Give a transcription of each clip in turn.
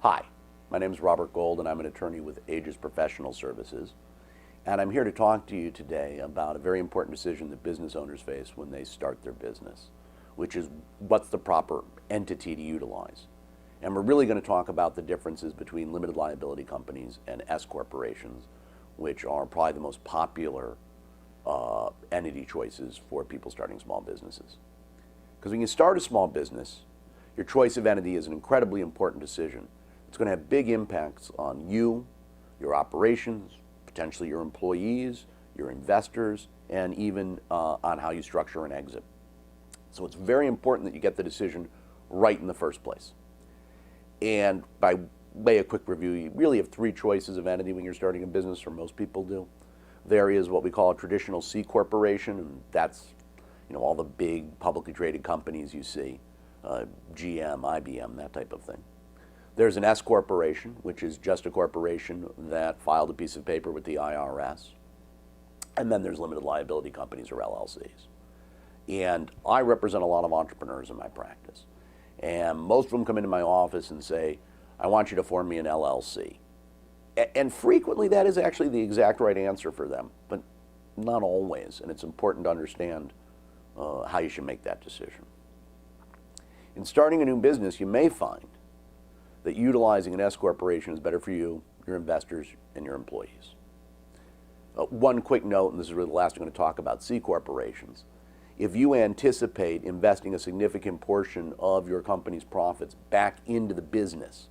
Hi, my name is Robert Gold and I'm an attorney with Aegis Professional Services. And I'm here to talk to you today about a very important decision that business owners face when they start their business, which is what's the proper entity to utilize. And we're really going to talk about the differences between limited liability companies and S corporations, which are probably the most popular entity choices for people starting small businesses. Because when you start a small business, your choice of entity is an incredibly important decision. It's going to have big impacts on you, your operations, potentially your employees, your investors, and even on how you structure an exit. So it's very important that you get the decision right in the first place. And by way of quick review, you really have three choices of entity when you're starting a business, or most people do. There is what we call a traditional C corporation, and that's all the big publicly traded companies you see, GM, IBM, that type of thing. There's an S corporation, which is just a corporation that filed a piece of paper with the IRS. And then there's limited liability companies, or LLCs. And I represent a lot of entrepreneurs in my practice. And most of them come into my office and say, I want you to form me an LLC. And frequently that is actually the exact right answer for them, but not always. And it's important to understand how you should make that decision. In starting a new business, you may find that utilizing an S corporation is better for you, your investors, and your employees. One quick note, and this is really the last I'm going to talk about C corporations. If you anticipate investing a significant portion of your company's profits back into the business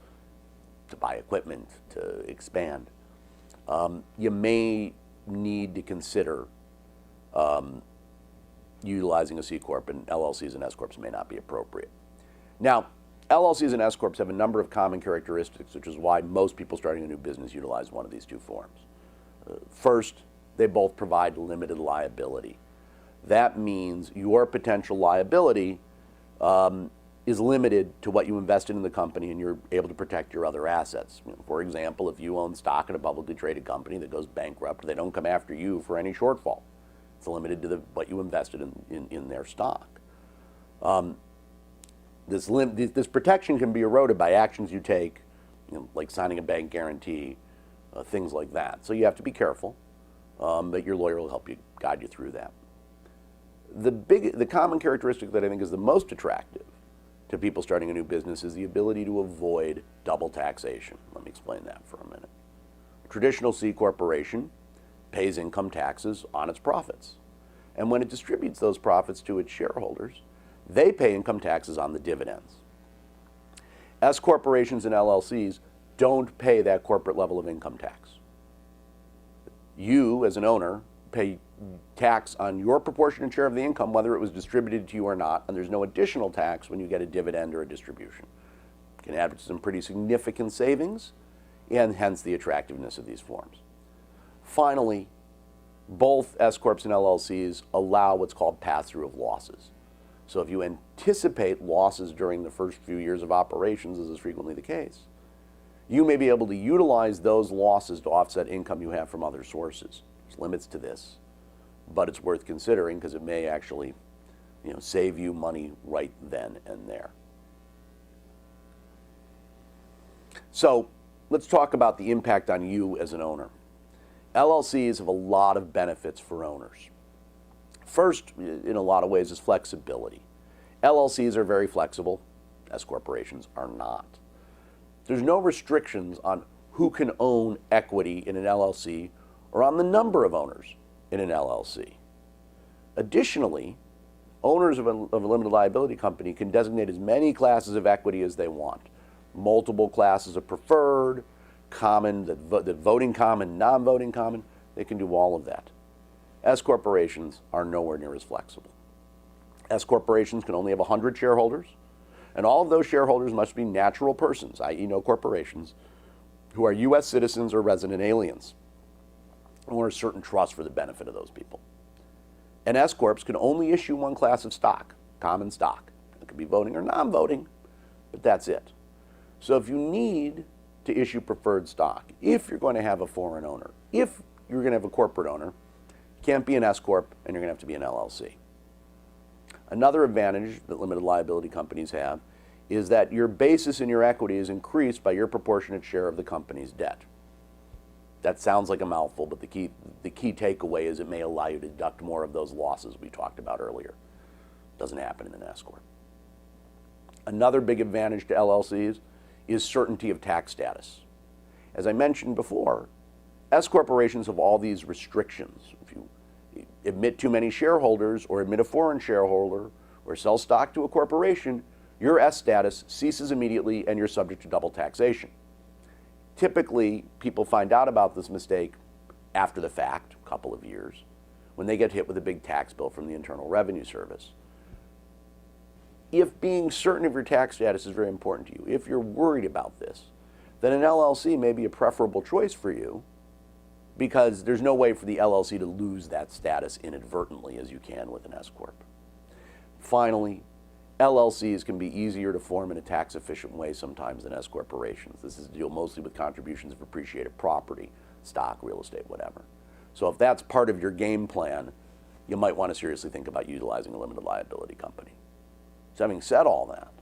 to buy equipment, to expand, you may need to consider utilizing a C Corp, and LLCs and S Corps may not be appropriate. Now, LLCs and S Corps have a number of common characteristics, which is why most people starting a new business utilize one of these two forms. First, they both provide limited liability. That means your potential liability is limited to what you invested in the company, and you're able to protect your other assets. For example, if you own stock in a publicly traded company that goes bankrupt, they don't come after you for any shortfall. It's limited to what you invested in their stock. This protection can be eroded by actions you take, like signing a bank guarantee, things like that. So you have to be careful, but your lawyer will help you guide you through that. The common characteristic that I think is the most attractive to people starting a new business is the ability to avoid double taxation. Let me explain that for a minute. A traditional C corporation pays income taxes on its profits. And when it distributes those profits to its shareholders, they pay income taxes on the dividends. S corporations and LLCs don't pay that corporate level of income tax. You, as an owner, pay tax on your proportionate share of the income, whether it was distributed to you or not, and there's no additional tax when you get a dividend or a distribution. It can add some pretty significant savings, and hence the attractiveness of these forms. Finally, both S Corps and LLCs allow what's called pass-through of losses. So if you anticipate losses during the first few years of operations, as is frequently the case, you may be able to utilize those losses to offset income you have from other sources. There's limits to this, but it's worth considering because it may actually save you money right then and there. So let's talk about the impact on you as an owner. LLCs have a lot of benefits for owners. First, in a lot of ways, is flexibility. LLCs are very flexible. S corporations are not. There's no restrictions on who can own equity in an LLC or on the number of owners in an LLC. Additionally, owners of a limited liability company can designate as many classes of equity as they want. Multiple classes of preferred, common, the voting common, non-voting common, they can do all of that. S corporations are nowhere near as flexible. S corporations can only have 100 shareholders, and all of those shareholders must be natural persons, i.e. no corporations, who are U.S. citizens or resident aliens, or a certain trust for the benefit of those people. And S corps can only issue one class of stock, common stock. It could be voting or non-voting, but that's it. So if you need to issue preferred stock, if you're going to have a foreign owner, if you're going to have a corporate owner, you can't be an S corp and you're going to have to be an LLC. Another advantage that limited liability companies have is that your basis in your equity is increased by your proportionate share of the company's debt. That sounds like a mouthful, but the key takeaway is it may allow you to deduct more of those losses we talked about earlier. Doesn't happen in an S Corp. Another big advantage to LLCs is certainty of tax status. As I mentioned before, S corporations have all these restrictions. If you admit too many shareholders or admit a foreign shareholder or sell stock to a corporation, your S status ceases immediately and you're subject to double taxation. Typically, people find out about this mistake after the fact, a couple of years, when they get hit with a big tax bill from the Internal Revenue Service. If being certain of your tax status is very important to you, if you're worried about this, then an LLC may be a preferable choice for you because there's no way for the LLC to lose that status inadvertently as you can with an S Corp. Finally, LLCs can be easier to form in a tax-efficient way sometimes than S corporations. This is to deal mostly with contributions of appreciated property, stock, real estate, whatever. So if that's part of your game plan, you might want to seriously think about utilizing a limited liability company. So having said all that,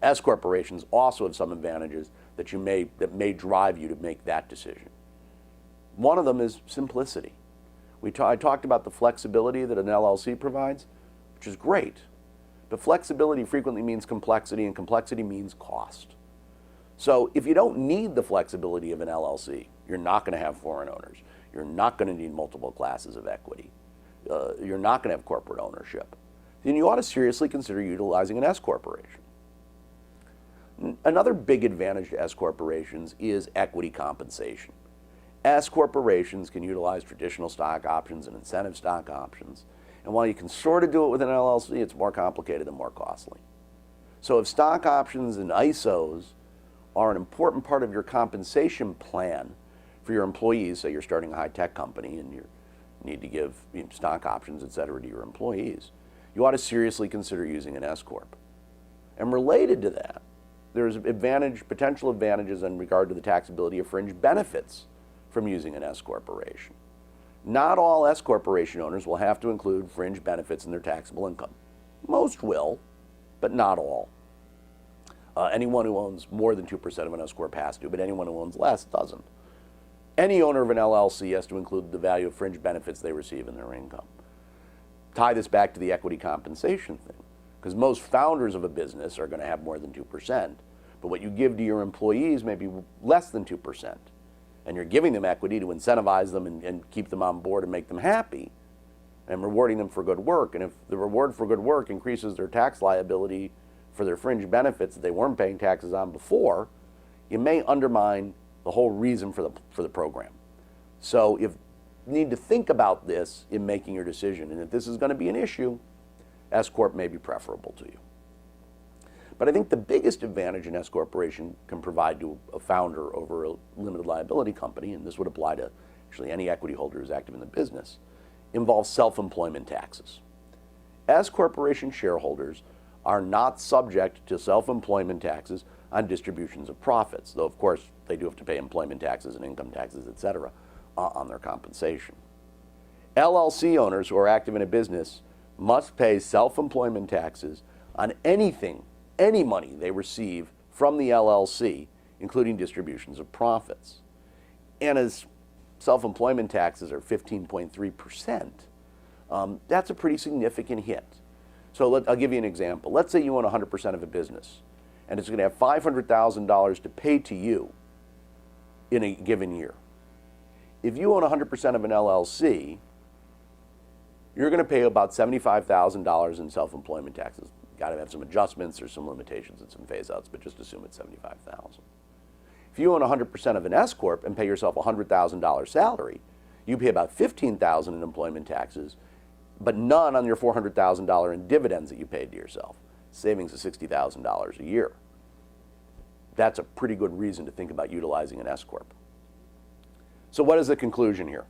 S corporations also have some advantages that may drive you to make that decision. One of them is simplicity. I talked about the flexibility that an LLC provides, which is great. But flexibility frequently means complexity, and complexity means cost. So if you don't need the flexibility of an LLC, you're not going to have foreign owners. You're not going to need multiple classes of equity. You're not going to have corporate ownership. Then you ought to seriously consider utilizing an S corporation. Another big advantage to S corporations is equity compensation. S corporations can utilize traditional stock options and incentive stock options. And while you can sort of do it with an LLC, it's more complicated and more costly. So if stock options and ISOs are an important part of your compensation plan for your employees, say you're starting a high-tech company and you need to give stock options, et cetera, to your employees, you ought to seriously consider using an S Corp. And related to that, there's potential advantages in regard to the taxability of fringe benefits from using an S corporation. Not all S corporation owners will have to include fringe benefits in their taxable income. Most will, but not all. Anyone who owns more than 2% of an S corp has to, but anyone who owns less doesn't. Any owner of an LLC has to include the value of fringe benefits they receive in their income. Tie this back to the equity compensation thing, because most founders of a business are going to have more than 2%, but what you give to your employees may be less than 2%. And you're giving them equity to incentivize them and keep them on board and make them happy, and rewarding them for good work. And if the reward for good work increases their tax liability for their fringe benefits that they weren't paying taxes on before, you may undermine the whole reason for the program. So you need to think about this in making your decision. And if this is going to be an issue, S Corp may be preferable to you. But I think the biggest advantage an S corporation can provide to a founder over a limited liability company, and this would apply to actually any equity holder who's active in the business, involves self-employment taxes. S corporation shareholders are not subject to self-employment taxes on distributions of profits, though of course they do have to pay employment taxes and income taxes, et cetera, on their compensation. LLC owners who are active in a business must pay self-employment taxes on any money they receive from the LLC, including distributions of profits. And as self-employment taxes are 15.3%, that's a pretty significant hit. So I'll give you an example. Let's say you own 100% of a business, and it's going to have $500,000 to pay to you in a given year. If you own 100% of an LLC, you're going to pay about $75,000 in self-employment taxes. Got to have some adjustments or some limitations and some phase-outs, but just assume it's $75,000. If you own 100% of an S Corp and pay yourself a $100,000 salary, you pay about $15,000 in employment taxes, but none on your $400,000 in dividends that you paid to yourself. Savings of $60,000 a year. That's a pretty good reason to think about utilizing an S Corp. So what is the conclusion here?